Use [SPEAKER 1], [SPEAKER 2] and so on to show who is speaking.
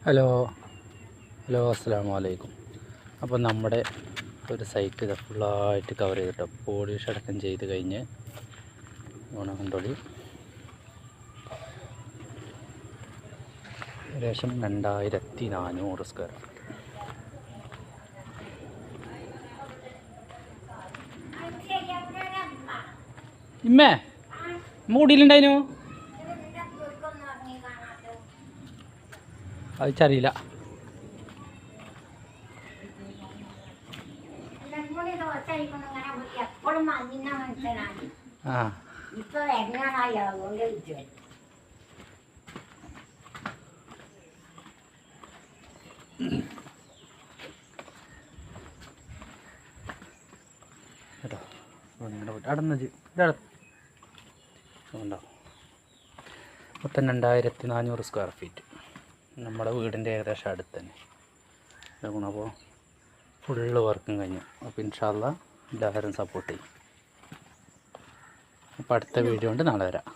[SPEAKER 1] Hello അസ്സലാമു അലൈക്കും. അപ്പോൾ നമ്മുടെ ഒരു സൈറ്റ് ഇത് ഫുള്ളായിട്ട് കവർ ചെയ്തിട്ടോ, പോളിഷ് അടക്കം ചെയ്ത് കഴിഞ്ഞ് ഓണക്കണ്ടോളി ഏകദേശം 2400 സ്ക്വയർ ഫീറ്റ്. ഇമ്മേ മൂടിയിലുണ്ടായിനു അത് ചറിയില്ല. ആ കേട്ടോ അടന്ന് ഉണ്ടോ. മൊത്തം 2400 സ്ക്വയർ ഫീറ്റ് നമ്മുടെ വീടിൻ്റെ ഏകദേശം അടുത്ത് തന്നെ. അപ്പോൾ ഫുള്ള് വർക്കും കഴിഞ്ഞു. അപ്പോൾ ഇൻഷാ അല്ലാഹ് എല്ലാവരും സപ്പോർട്ട് ചെയ്യും. അപ്പോൾ അടുത്ത വീഡിയോ കൊണ്ട് നാളെ വരാം.